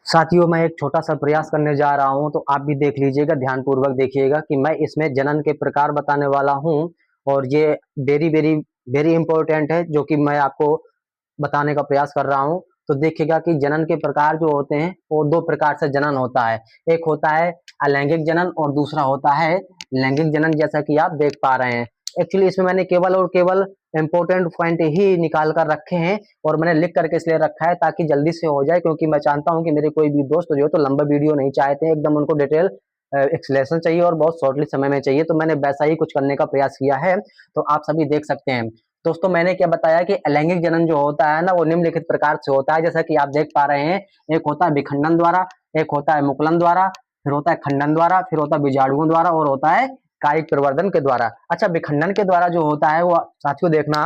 साथियों, मैं एक छोटा सा प्रयास करने जा रहा हूं, तो आप भी देख लीजिएगा, ध्यानपूर्वक देखिएगा कि मैं इसमें जनन के प्रकार बताने वाला हूं। और ये वेरी वेरी वेरी इंपॉर्टेंट है, जो कि मैं आपको बताने का प्रयास कर रहा हूं। तो देखिएगा कि जनन के प्रकार जो होते हैं वो दो प्रकार से जनन होता है। एक होता है अलैंगिक जनन और दूसरा होता है लैंगिक जनन, जैसा कि आप देख पा रहे हैं। एक्चुअली इसमें मैंने केवल और केवल इंपॉर्टेंट पॉइंट ही निकाल कर रखे हैं, और मैंने लिख करके इसलिए रखा है ताकि जल्दी से हो जाए, क्योंकि मैं जानता हूं कि मेरे कोई भी दोस्त जो है तो लंबा वीडियो नहीं चाहते हैं, एकदम उनको डिटेल एक्सप्लेनेशन चाहिए और बहुत शॉर्टली समय में चाहिए। तो मैंने वैसा ही कुछ करने का प्रयास किया है, तो आप सभी देख सकते हैं। दोस्तों, मैंने क्या बताया कि अलैंगिक जनन जो होता है ना, वो निम्नलिखित प्रकार से होता है, जैसा कि आप देख पा रहे हैं। एक होता है विखंडन द्वारा, एक होता है मुकुलन द्वारा, फिर होता है खंडन द्वारा, फिर होता है बीजाणुओं द्वारा, और होता है कायिक प्रवर्धन के द्वारा। अच्छा, विखंडन के द्वारा जो होता है वो साथियों देखना,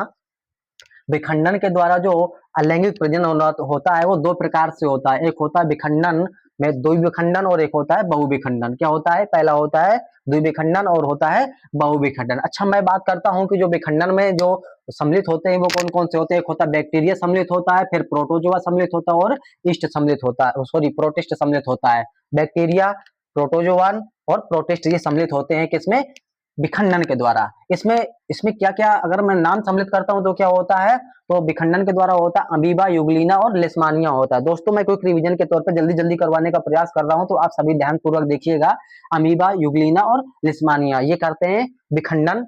विखंडन के द्वारा जो अलैंगिक प्रजनन होता है वो दो प्रकार से होता है। एक होता है विखंडन में द्विविखंडन, और एक होता है बहुविखंडन। क्या होता है? पहला होता है द्विविखंडन और होता है बहुविखंडन। अच्छा, मैं बात करता हूं कि जो विखंडन में जो सम्मिलित होते हैं वो कौन कौन से होते हैं। एक होता है बैक्टीरिया सम्मिलित होता है, फिर प्रोटोजोआ सम्मिलित होता है, और ईस्ट सम्मिलित होता है, सॉरी प्रोटिस्ट सम्मिलित होता है। बैक्टीरिया, प्रोटोजोआन और प्रोटिस्ट ये सम्मिलित होते हैं किसमें? विखंडन के द्वारा। इसमें इसमें क्या क्या अगर मैं नाम सम्मिलित करता हूं तो क्या होता है? तो विखंडन के द्वारा होता है अमीबा, यूग्लिना और लेशमानिया होता है। दोस्तों, मैं क्विक रिवीजन के तौर पे जल्दी जल्दी करवाने का प्रयास कर रहा हूं, तो आप सभी ध्यान पूर्वक देखिएगा। अमीबा, यूग्लिना और लेशमानिया ये करते हैं विखंडन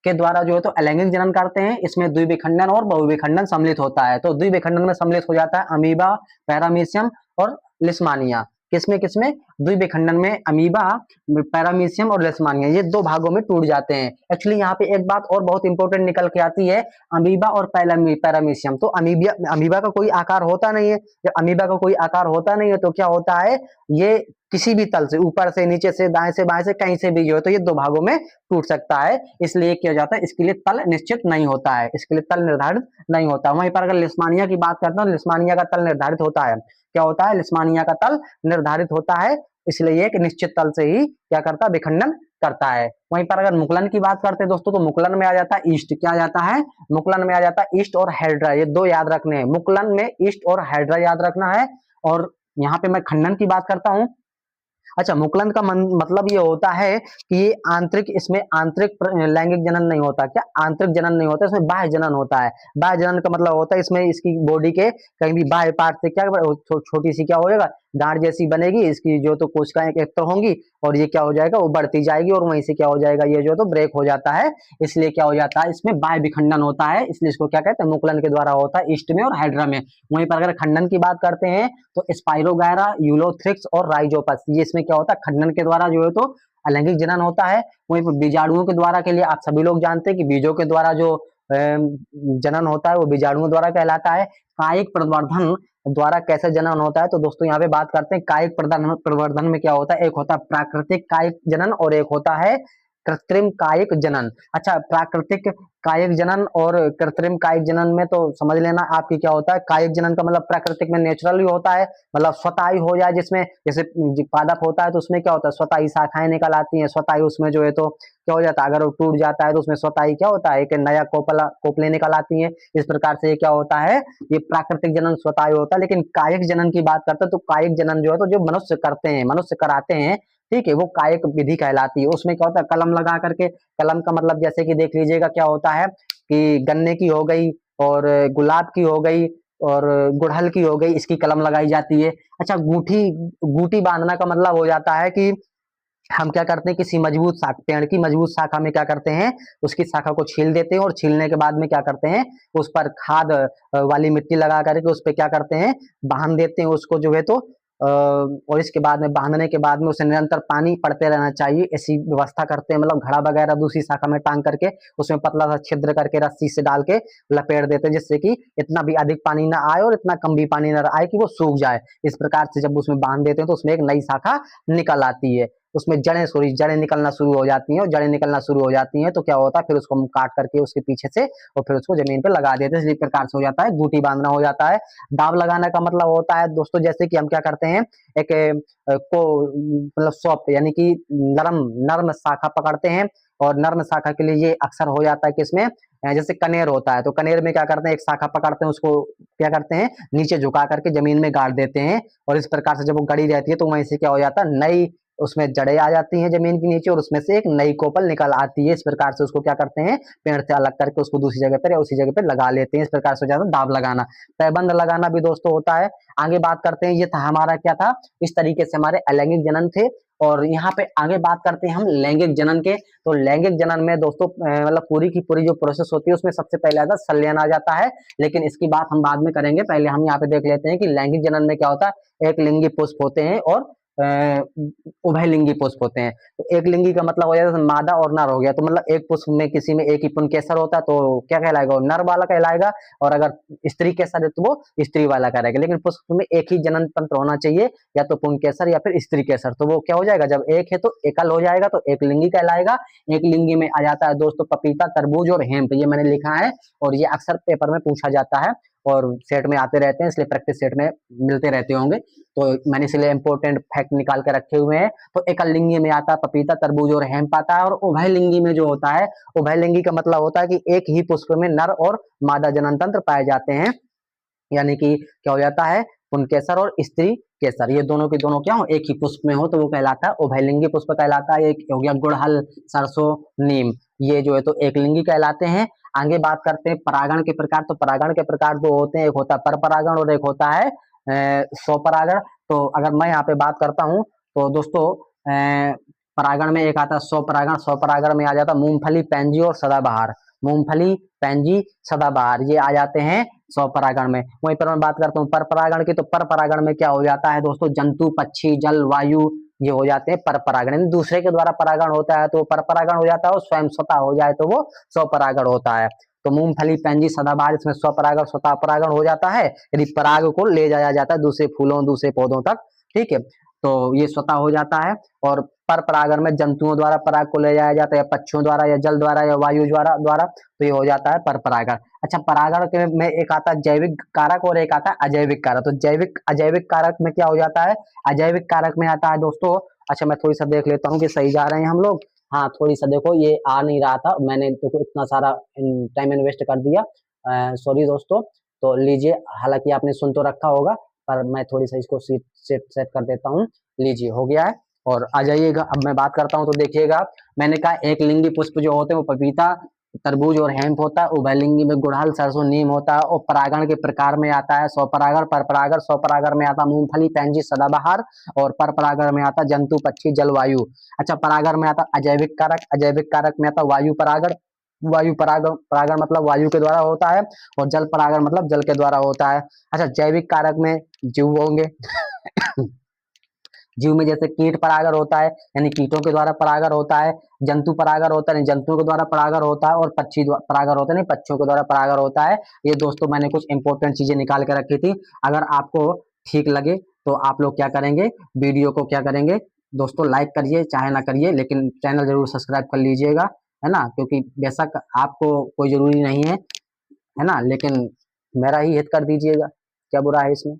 के द्वारा जो है तो अलैंगिक जनन करते हैं। इसमें द्विविखंडन और बहुविखंडन सम्मिलित होता है। तो द्विविखंडन में सम्मिलित हो जाता है अमीबा, पैरामीशियम और लिस्मानिया। किसमें किसमें? द्विविखंडन में अमीबा, पैरामीशियम और लेशमानिया, ये दो भागों में टूट जाते हैं। एक्चुअली यहाँ पे एक बात और बहुत इंपॉर्टेंट निकल के आती है, अमीबा और पैरामीशियम। तो अमीबा का कोई आकार होता नहीं है। जब अमीबा का कोई आकार होता नहीं है तो क्या होता है, ये किसी भी तल से, ऊपर से, नीचे से, दाएं से बाएं से, कहीं से भी जो है तो ये दो भागों में टूट सकता है। इसलिए किया जाता है, इसके लिए तल निश्चित नहीं होता है, इसके लिए तल निर्धारित नहीं होता। वहीं पर अगर लिस्मानिया की बात करता हूँ, लिस्मानिया का तल निर्धारित होता है। क्या होता है? लिस्मानिया का तल निर्धारित होता है, इसलिए एक निश्चित तल से ही क्या करता है? विखंडन करता है। वहीं पर अगर मुकुलन की बात करते हैं दोस्तों, तो मुकुलन में आ जाता है ईस्ट। क्या आ जाता है? मुकुलन में आ जाता है ईस्ट और हाइड्रा, ये दो याद रखने हैं। मुकुलन में ईस्ट और हाइड्रा याद रखना है। और यहाँ पे मैं खंडन की बात करता हूँ। अच्छा, मुकुलन का मतलब ये होता है कि ये आंतरिक, इसमें आंतरिक लैंगिक जनन नहीं होता। क्या? आंतरिक जनन नहीं होता, इसमें बाह्य जनन होता है। बाह्य जनन का मतलब होता है इसमें इसकी बॉडी के कहीं भी बाह्य पार्ट से क्या छोटी सी क्या हो जाएगा, गांठ जैसी बनेगी, इसकी जो तो कोशिकाएं एकत्र होंगी, और ये क्या हो जाएगा, वो बढ़ती जाएगी, और वहीं से क्या हो जाएगा, ये जो तो ब्रेक हो जाता है। इसलिए क्या हो जाता है, इसमें बाह्य विखंडन होता है, इसलिए इसको क्या कहते हैं? मुकुलन के द्वारा होता है, ईस्ट में और हाइड्रा में। वहीं पर अगर खंडन की बात करते हैं तो स्पाइरोगायरा, यूलोथ्रिक्स और राइजोपस, ये इसमें क्या होता है? खंडन के द्वारा जो है तो अलैंगिक जनन होता है। वहीं पर बीजाणुओं के द्वारा के लिए आप सभी लोग जानते हैं कि बीजों के द्वारा जो जनन होता है वो बीजाणुओं द्वारा कहलाता है। कायिक प्रवर्धन द्वारा कैसे जनन होता है, तो दोस्तों यहाँ पे बात करते हैं कायिक प्रवर्धन में क्या होता है। एक होता है प्राकृतिक कायिक जनन और एक होता है कृत्रिम कायिक जनन। अच्छा, प्राकृतिक कायिक जनन और कृत्रिम कायिक जनन में तो समझ लेना आपकी क्या होता है। कायिक जनन का मतलब प्राकृतिक में नेचुरली होता है, मतलब स्वतः ही हो जाए, जिसमें जैसे पादप होता है तो उसमें क्या होता है, स्वतः ही शाखाएं निकल आती हैं, स्वतः ही उसमें जो है तो क्या हो जाता है, अगर वो टूट जाता है तो उसमें स्वतः ही क्या होता है, एक नया कोपले निकल आती है। इस प्रकार से ये क्या होता है, ये प्राकृतिक जनन स्वतः ही होता है। लेकिन कायिक जनन की बात करते हैं तो कायिक जनन जो है तो जो मनुष्य करते हैं, मनुष्य कराते हैं, ठीक है, वो कायिक विधि कहलाती है। उसमें क्या होता है, कलम लगा करके, कलम का मतलब जैसे कि देख लीजिएगा क्या होता है कि गन्ने की हो गई, और गुलाब की हो गई, और गुड़हल की हो गई, इसकी कलम लगाई जाती है। अच्छा, गूठी गूठी बांधना का मतलब हो जाता है कि हम क्या करते हैं, किसी मजबूत शाखा, पेड़ की मजबूत शाखा में क्या करते हैं, उसकी शाखा को छील देते हैं, और छीलने के बाद में क्या करते हैं, उस पर खाद वाली मिट्टी लगा करके उस पर क्या करते हैं, बांध देते हैं उसको जो है तो। और इसके बाद में, बांधने के बाद में उसे निरंतर पानी पड़ते रहना चाहिए, ऐसी व्यवस्था करते हैं। मतलब घड़ा वगैरह दूसरी शाखा में टांग करके उसमें पतला सा छिद्र करके रस्सी से डाल के लपेट देते हैं, जिससे कि इतना भी अधिक पानी ना आए और इतना कम भी पानी ना आए कि वो सूख जाए। इस प्रकार से जब उसमें बांध देते हैं तो उसमें एक नई शाखा निकल आती है। उसमें जड़ें निकलना शुरू हो जाती हैं, और जड़ें निकलना शुरू हो जाती हैं तो क्या होता है, फिर उसको हम काट करके उसके पीछे से और फिर उसको जमीन पे लगा देते हैं। इसी प्रकार से हो जाता है, बूटी बांधना हो जाता है। दाव लगाने का मतलब होता है दोस्तों, जैसे कि हम क्या करते हैं, एक को मतलब सॉफ्ट यानी कि नरम नर्म शाखा पकड़ते हैं, और नर्म शाखा के लिए ये अक्सर हो जाता है कि इसमें जैसे कनेर होता है, तो कनेर में क्या करते हैं, एक शाखा पकड़ते हैं, उसको क्या करते हैं, नीचे झुका करके जमीन में गाड़ देते हैं, और इस प्रकार से जब वो गड़ी रहती है तो वहीं से क्या हो जाता है, नई उसमें जड़ें आ जाती हैं जमीन के नीचे, और उसमें से एक नई कोपल निकल आती है। इस प्रकार से उसको क्या करते हैं, पेड़ से अलग करके उसको दूसरी जगह पर या उसी जगह पर लगा लेते हैं। इस प्रकार से हो जाता है दाव लगाना। पैबंद लगाना भी दोस्तों होता है। आगे बात करते हैं, ये था हमारा क्या था, इस तरीके से हमारे अलैंगिक जनन थे। और यहाँ पे आगे बात करते हैं हम लैंगिक जनन के। तो लैंगिक जनन में दोस्तों मतलब पूरी की पूरी जो प्रोसेस होती है उसमें सबसे पहले आता है संलयन आ जाता है, लेकिन इसकी बात हम बाद में करेंगे। पहले हम यहाँ पे देख लेते हैं कि लैंगिक जनन में क्या होता है। एक लिंगी पुष्प होते हैं और उभयलिंगी पुष्प होते हैं। तो एक लिंगी का मतलब हो जाता है मादा और नर हो गया, तो मतलब एक पुष्प में किसी में एक ही पुंकेसर होता है तो क्या कहलाएगा, नर वाला कहलाएगा। और अगर स्त्री केसर है तो वो स्त्री वाला कहलाएगा। लेकिन पुष्प में एक ही जनन तंत्र होना चाहिए, या तो पुंकेसर या फिर स्त्री केसर, तो वो क्या हो जाएगा, जब एक है तो एकल हो जाएगा, तो एक लिंगी कहलाएगा। एक लिंगी में आ जाता है दोस्तों पपीता, तरबूज और हेम्प, ये मैंने लिखा है, और ये अक्सर पेपर में पूछा जाता है और सेट में आते रहते हैं, इसलिए प्रैक्टिस सेट में मिलते रहते होंगे, तो मैंने इसलिए इंपॉर्टेंट फैक्ट निकाल के रखे हुए हैं। तो एकल लिंगी में आता है पपीता, तरबूज और हेम्प आता है। और उभयलिंगी में जो होता है, उभयलिंगी का मतलब होता है कि एक ही पुष्प में नर और मादा जनन तंत्र पाए जाते हैं, यानी कि क्या हो जाता है, पुंकेसर और स्त्री केसर, ये दोनों के दोनों क्या हो, एक ही पुष्प में हो, तो वो कहलाता है उभयलिंगी पुष्प कहलाता है। एक हो गया गुड़हल, सरसों, नीम, ये जो है तो एक लिंगी कहलाते हैं। आगे बात करते हैं परागण के प्रकार। तो परागण के प्रकार दो होते हैं, एक होता है पर परागण और एक होता है स्वपरागण। तो अगर मैं यहाँ पे बात करता हूँ तो दोस्तों परागण में एक आता है स्वपरागण। स्वपरागण में आ जाता है मूंगफली, पैंजी और सदाबहार। मूंगफली, पैंजी, सदाबहार, ये आ जाते हैं स्वपरागण में। वहीं पर मैं बात करता हूँ पर परागण की, तो पर परागण में क्या हो जाता है दोस्तों, जंतु, पक्षी, जल, वायु, ये हो जाते हैं पर परागण। दूसरे के द्वारा परागण होता है तो पर परागण हो जाता है, और स्वयं स्वतः हो जाए तो वो स्वपरागण होता है। तो मूंगफली, पैंजी, सदाबहार, इसमें स्वपरागण स्वतः परागण हो जाता है, यदि पराग को ले जाया जाता है दूसरे फूलों, दूसरे पौधों तक, ठीक है, तो ये स्वतः हो जाता है। और पर परागण में जंतुओं द्वारा पराग को ले जाया जाता है, या पक्षियों द्वारा, या जल द्वारा, या वायु द्वारा, तो ये हो जाता है पर परागण। अच्छा, परागण के में एक आता है जैविक कारक और एक आता है अजैविक कारक। तो जैविक अजैविक कारक में क्या हो जाता है, अजैविक कारक में आता है दोस्तों, अच्छा मैं थोड़ी सा देख लेता हूँ कि सही जा रहे हैं हम लोग। हाँ, थोड़ी सा देखो, ये आ नहीं रहा था, मैंने तो इतना सारा टाइम इन्वेस्ट कर दिया, सॉरी दोस्तों। तो लीजिए, हालांकि आपने सुन तो रखा होगा, पर मैं थोड़ी सा इसको सेट कर देता हूँ। लीजिए, हो गया है। और आ जाइएगा, अब मैं बात करता हूँ तो देखिएगा, मैंने कहा एक लिंगी पुष्प जो होते हैं वो पपीता, तरबूज और हेम्प होता है। उभयलिंगी में गुड़हल, सरसों, नीम होता है। और परागण के प्रकार में आता है स्वपरागण, पर परागण। स्वपरागण में आता है मूंगफली, पैंजी, सदाबहार। और पर परागण में आता है जंतु, पक्षी, जलवायु। अच्छा, परागण में आता है अजैविक कारक। अजैविक कारक में आता है वायु परागण। वायु परागण परागण मतलब वायु के द्वारा होता है, और जल परागण मतलब जल के द्वारा होता है। अच्छा, जैविक कारक में जीव होंगे जीव में जैसे कीट परागर होता है, यानी कीटों के द्वारा परागर होता है। जंतु परागर होता है, जंतुओं के द्वारा परागर होता है। और पक्षी परागर होता है, नहीं, पक्षियों के द्वारा परागर होता है। ये दोस्तों मैंने कुछ इंपॉर्टेंट चीजें निकाल के रखी थी। अगर आपको ठीक लगे तो आप लोग क्या करेंगे, वीडियो को क्या करेंगे दोस्तों, लाइक करिए चाहे ना करिए, लेकिन चैनल जरूर सब्सक्राइब कर लीजिएगा, है ना, क्योंकि बेशक आपको कोई जरूरी नहीं है ना, लेकिन मेरा ही हित कर दीजिएगा, क्या बुरा है इसमें।